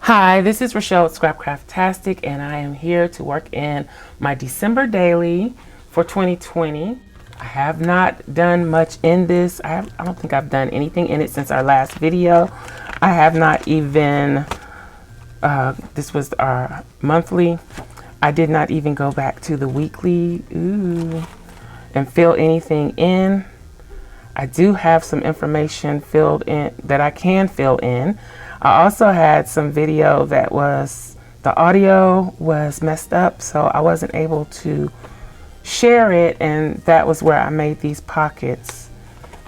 Hi, this is Rachelle at Scrapcraftastic, and I am here to work in my December daily for 2020. I have not done much in this. I don't think I've done anything in it since our last video. I have not even, this was our monthly. I did not even go back to the weekly and fill anything in. I do have some information filled in that I can fill in. I also had some video that the audio was messed up, so I wasn't able to share it, and that was where I made these pockets.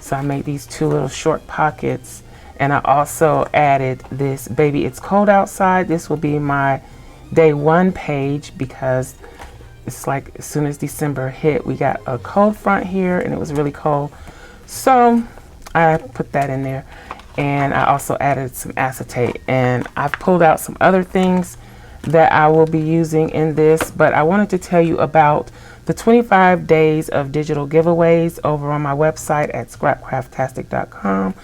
So I made these two little short pockets, and I also added this Baby It's Cold Outside. This will be my day one page because it's like as soon as December hit, we got a cold front here and it was really cold. So I put that in there. And I also added some acetate, and I've pulled out some other things that I will be using in this, but I wanted to tell you about the 25 days of digital giveaways over on my website at scrapcraftastic.com.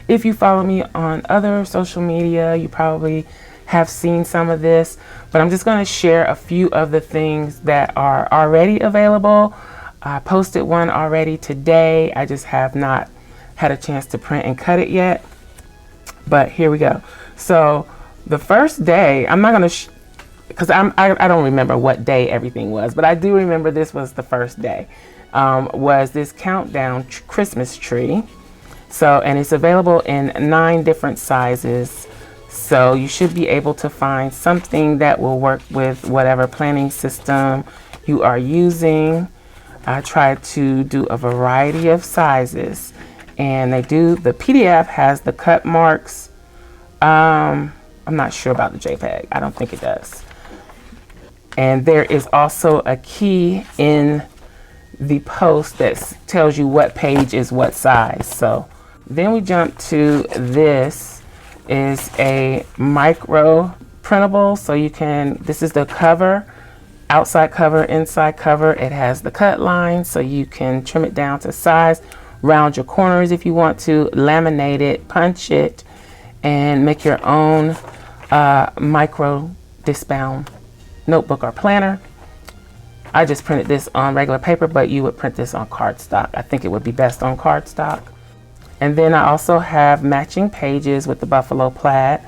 If you follow me on other social media, you probably have seen some of this, but I'm just going to share a few of the things that are already available. I posted one already today. I just have not had a chance to print and cut it yet. But here we go. So the first day, I'm not going to, because I don't remember what day everything was, but I do remember this was the first day, was this countdown Christmas tree. So, and it's available in 9 different sizes. So you should be able to find something that will work with whatever planning system you are using. I tried to do a variety of sizes. And the PDF has the cut marks. I'm not sure about the JPEG. I don't think it does. And there is also a key in the post that tells you what page is what size. So then we jump to this is a micro printable. So you can, this is the cover, outside cover, inside cover. It has the cut line so you can trim it down to size. Round your corners if you want to, laminate it, punch it, and make your own micro discbound notebook or planner. I just printed this on regular paper, but you would print this on cardstock. I think it would be best on cardstock. And then I also have matching pages with the buffalo plaid,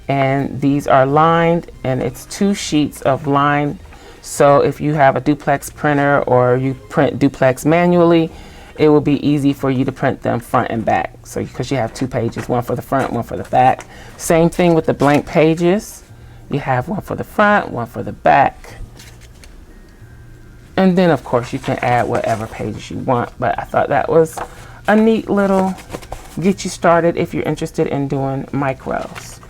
and these are lined, and it's 2 sheets of lined. So if you have a duplex printer or you print duplex manually, it will be easy for you to print them front and back. So because you have 2 pages, one for the front, one for the back. Same thing with the blank pages. You have one for the front, one for the back. And then of course you can add whatever pages you want, but I thought that was a neat little get you started if you're interested in doing micros.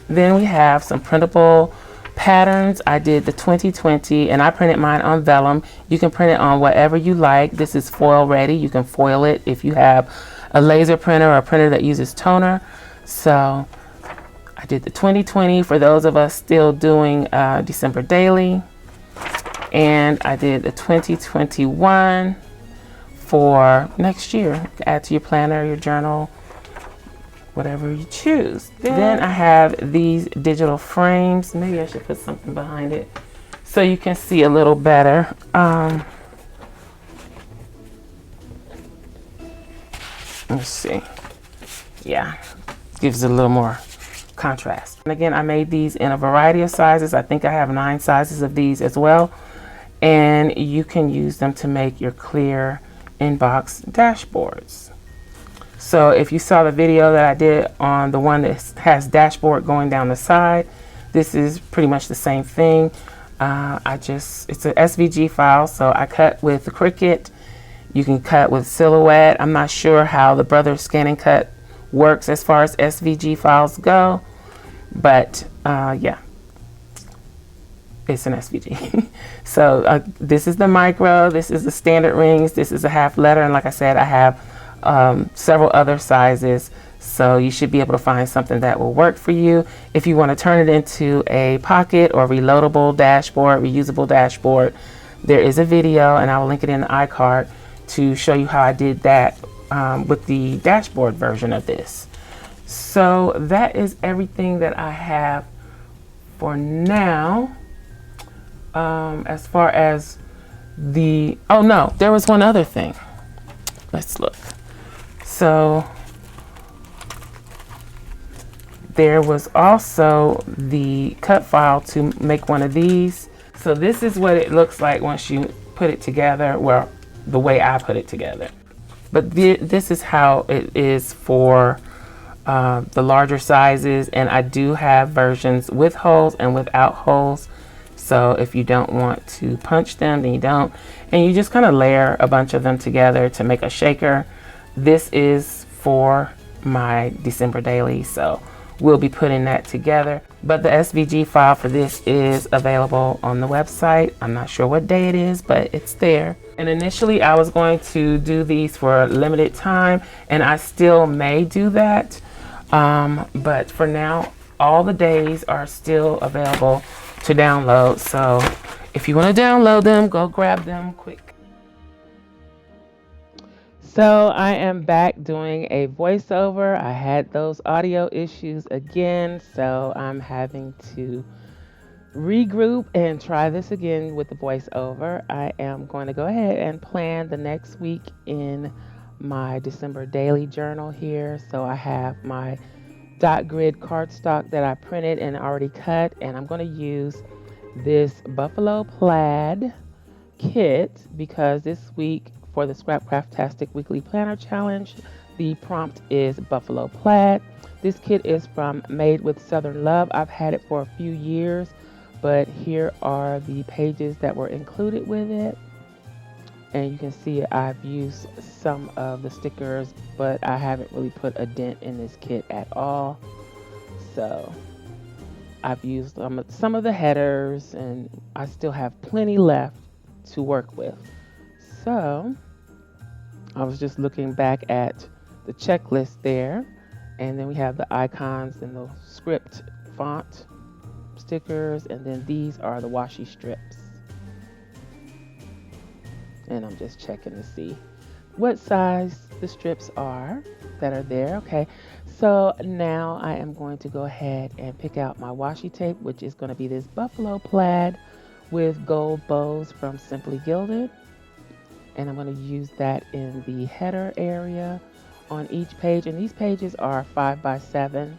Then we have some printable patterns. I did the 2020 and I printed mine on vellum. You can print it on whatever you like. This is foil ready. You can foil it if you have a laser printer or a printer that uses toner. So I did the 2020 for those of us still doing December daily, and I did the 2021 for next year. Add to your planner, your journal, whatever you choose. Then I have these digital frames. Maybe I should put something behind it so you can see a little better. Let's see. Yeah, gives it a little more contrast. And again, I made these in a variety of sizes. I think I have 9 sizes of these as well. And you can use them to make your clear inbox dashboards. So if you saw the video that I did on the one that has dashboard going down the side, this is pretty much the same thing. It's a SVG file, so I cut with the Cricut. You can cut with Silhouette. I'm not sure how the Brother Scan and Cut works as far as SVG files go, but yeah, it's an SVG. So this is the micro, this is the standard rings, this is a half letter, and like I said, I have several other sizes, so you should be able to find something that will work for you. If you want to turn it into a pocket or reloadable dashboard, reusable dashboard, there is a video, and I will link it in the iCard to show you how I did that with the dashboard version of this. So that is everything that I have for now. As far as oh no, there was one other thing. Let's look. So there was also the cut file to make one of these. So this is what it looks like once you put it together. Well, the way I put it together. But this is how it is for the larger sizes. And I do have versions with holes and without holes. So if you don't want to punch them, then you don't. And you just kind of layer a bunch of them together to make a shaker. This is for my December daily. So we'll be putting that together. But the SVG file for this is available on the website. I'm not sure what day it is, but it's there. And initially I was going to do these for a limited time, and I still may do that. But for now, all the days are still available to download. So if you want to download them, go grab them quick. So I am back doing a voiceover. I had those audio issues again, so I'm having to regroup and try this again with the voiceover. I am going to go ahead and plan the next week in my December daily journal here. So I have my dot grid cardstock that I printed and already cut, and I'm going to use this Buffalo Plaid kit because this week for the Scrapcraftastic Weekly Planner Challenge, the prompt is Buffalo Plaid. This kit is from Made with Southern Love. I've had it for a few years, but here are the pages that were included with it. And you can see I've used some of the stickers, but I haven't really put a dent in this kit at all. So I've used some of the headers, and I still have plenty left to work with. So I was just looking back at the checklist there, and then we have the icons and the script font stickers, and then these are the washi strips. And I'm just checking to see what size the strips are that are there. Okay, so now I am going to go ahead and pick out my washi tape, which is going to be this Buffalo Plaid with gold bows from Simply Gilded. And I'm going to use that in the header area on each page. And these pages are 5 by 7.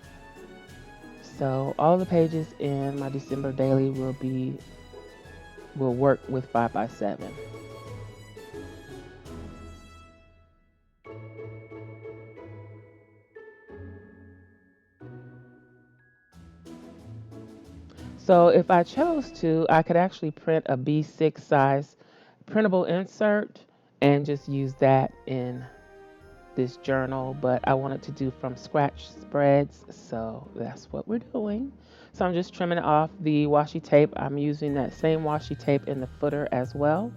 So all the pages in my December daily will work with 5 by 7. So if I chose to, I could actually print a B6 size printable insert and just use that in this journal, but I wanted to do from scratch spreads, so that's what we're doing. So I'm just trimming off the washi tape. I'm using that same washi tape in the footer as well.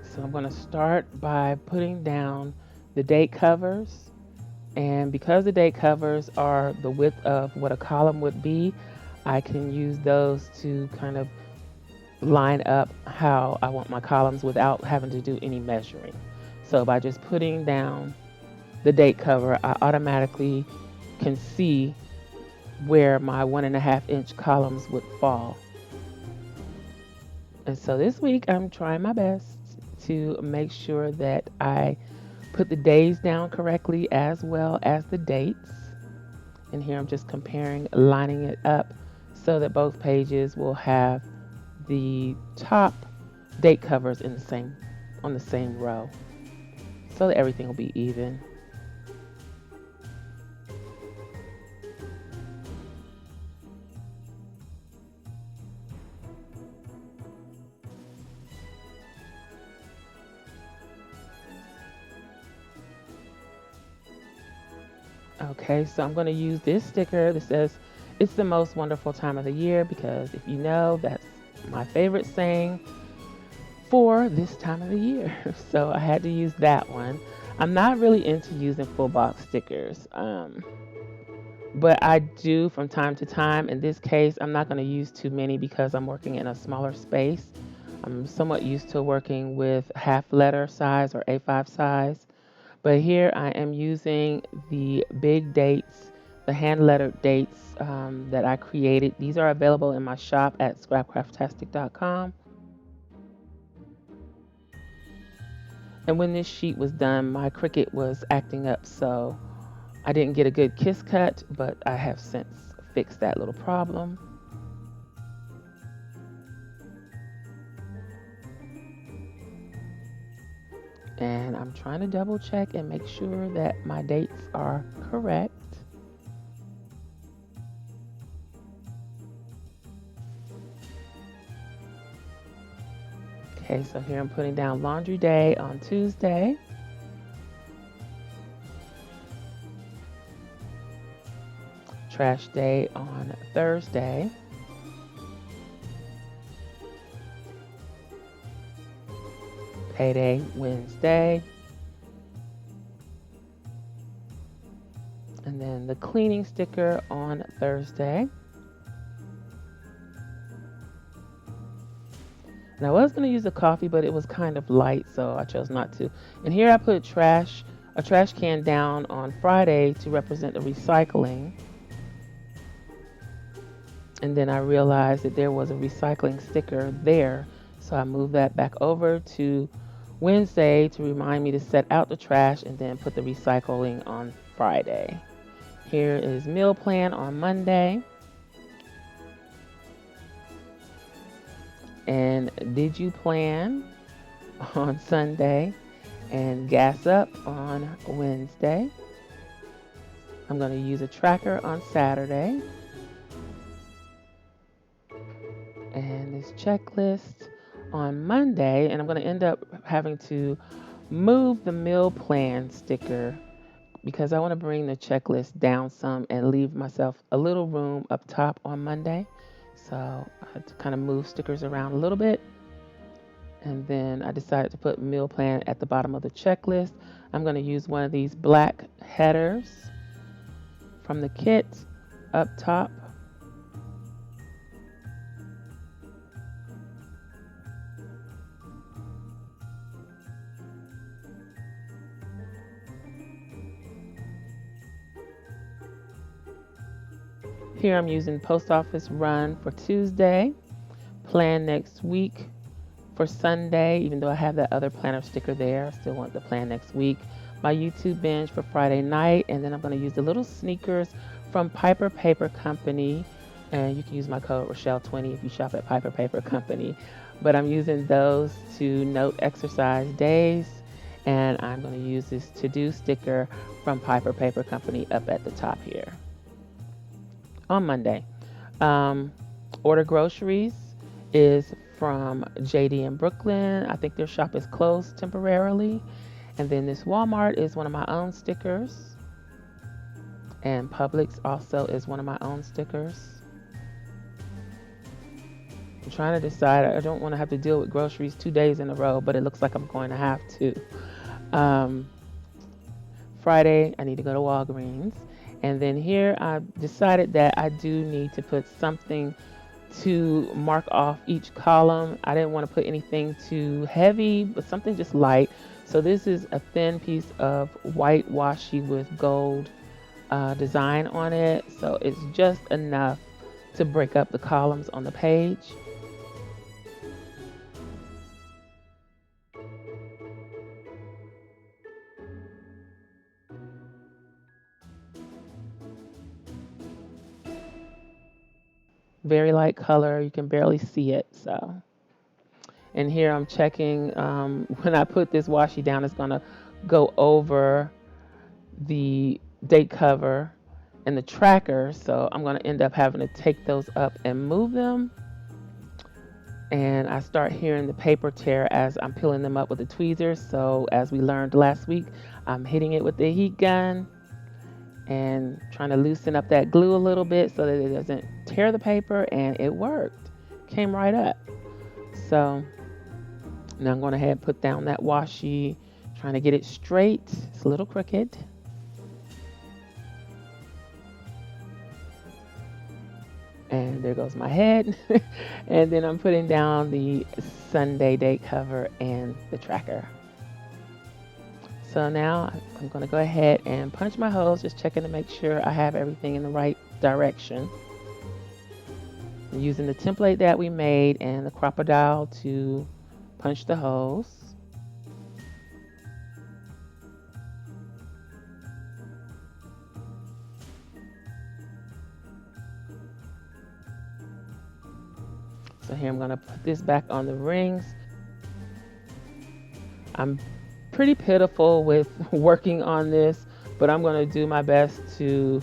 So I'm going to start by putting down the date covers, and because the date covers are the width of what a column would be, I can use those to kind of line up how I want my columns without having to do any measuring. So by just putting down the date cover, I automatically can see where my 1.5 inch columns would fall. And so this week I'm trying my best to make sure that I put the days down correctly as well as the dates. And here I'm just comparing, lining it up so that both pages will have the top date covers in on the same row, so that everything will be even. Okay, so I'm going to use this sticker that says, "It's the most wonderful time of the year," because if you know, that's my favorite saying for this time of the year. So I had to use that one. I'm not really into using full box stickers, but I do from time to time. In this case, I'm not going to use too many because I'm working in a smaller space. I'm somewhat used to working with half letter size or A5 size. But here I am using the big dates, the hand lettered dates that I created. These are available in my shop at scrapcraftastic.com. And when this sheet was done, my Cricut was acting up, so I didn't get a good kiss cut, but I have since fixed that little problem. And I'm trying to double check and make sure that my dates are correct. Okay, so here I'm putting down laundry day on Tuesday. Trash day on Thursday. Payday Wednesday. And then the cleaning sticker on Thursday. And I was going to use a coffee, but it was kind of light, so I chose not to. And here I put a trash can down on Friday to represent the recycling. And then I realized that there was a recycling sticker there, so I moved that back over to Wednesday to remind me to set out the trash and then put the recycling on Friday. Here is meal plan on Monday. And did you plan on Sunday, and gas up on Wednesday. I'm going to use a tracker on Saturday. And this checklist on Monday, and I'm going to end up having to move the meal plan sticker because I want to bring the checklist down some and leave myself a little room up top on Monday. So I had to kind of move stickers around a little bit. And then I decided to put meal plan at the bottom of the checklist. I'm going to use one of these black headers from the kit up top. Here I'm using post office run for Tuesday, plan next week for Sunday, even though I have that other planner sticker there, I still want the plan next week. My YouTube binge for Friday night, and then I'm going to use the little sneakers from Piper Paper Company, and you can use my code Rachelle20 if you shop at Piper Paper Company, but I'm using those to note exercise days, and I'm going to use this to-do sticker from Piper Paper Company up at the top here. On Monday, order groceries is from JD in Brooklyn. I think their shop is closed temporarily. And then this Walmart is one of my own stickers. And Publix also is one of my own stickers. I'm trying to decide. I don't want to have to deal with groceries 2 days in a row, but it looks like I'm going to have to. Friday, I need to go to Walgreens. And then here I decided that I do need to put something to mark off each column. I didn't want to put anything too heavy, but something just light. So this is a thin piece of white washi with gold design on it. So it's just enough to break up the columns on the page. Very light color, you can barely see it. So, and here I'm checking when I put this washi down, it's gonna go over the date cover and the tracker, so I'm gonna end up having to take those up and move them. And I start hearing the paper tear as I'm peeling them up with the tweezers. So as we learned last week, I'm hitting it with the heat gun and trying to loosen up that glue a little bit so that it doesn't tear the paper, and it worked. Came right up. So now I'm going ahead and put down that washi, trying to get it straight. It's a little crooked. And there goes my head. And then I'm putting down the Sunday date cover and the tracker. So now I'm going to go ahead and punch my holes, just checking to make sure I have everything in the right direction. I'm using the template that we made and the crocodile to punch the holes. So here I'm going to put this back on the rings. I'm pretty pitiful with working on this, but I'm going to do my best to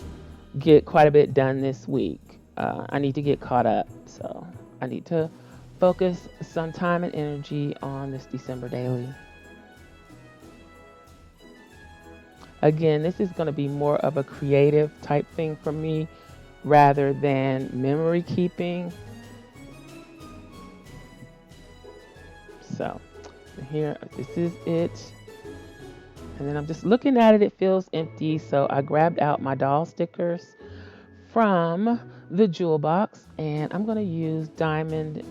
get quite a bit done this week. I need to get caught up, so I need to focus some time and energy on this December daily. Again, this is going to be more of a creative type thing for me rather than memory keeping. So here, this is it. And then I'm just looking at it, it feels empty. So I grabbed out my doll stickers from the jewel box, and I'm going to use Diamond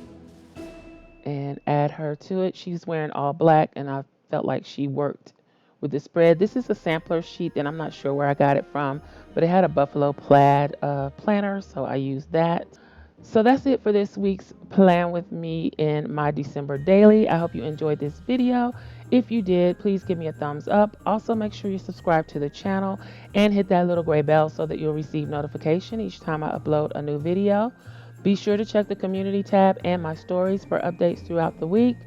and add her to it. She's wearing all black, and I felt like she worked with the spread. This is a sampler sheet, and I'm not sure where I got it from, but it had a buffalo plaid planner, so I used that. So that's it for this week's plan with me in my December daily. I hope you enjoyed this video. If you did, please give me a thumbs up. Also, make sure you subscribe to the channel and hit that little gray bell so that you'll receive notification each time I upload a new video. Be sure to check the community tab and my stories for updates throughout the week.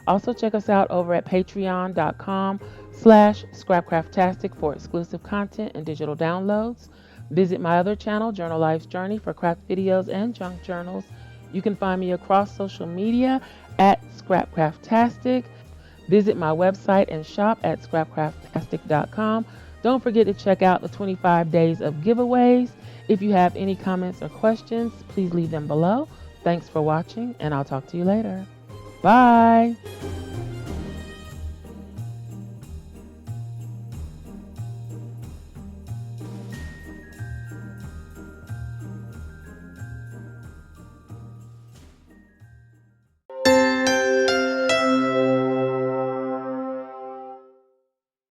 Also, check us out over at patreon.com/Scrapcraftastic for exclusive content and digital downloads. Visit my other channel, Journal Life's Journey, for craft videos and junk journals. You can find me across social media at Scrapcraftastic. Visit my website and shop at Scrapcraftastic.com. Don't forget to check out the 25 days of giveaways. If you have any comments or questions, please leave them below. Thanks for watching, and I'll talk to you later. Bye.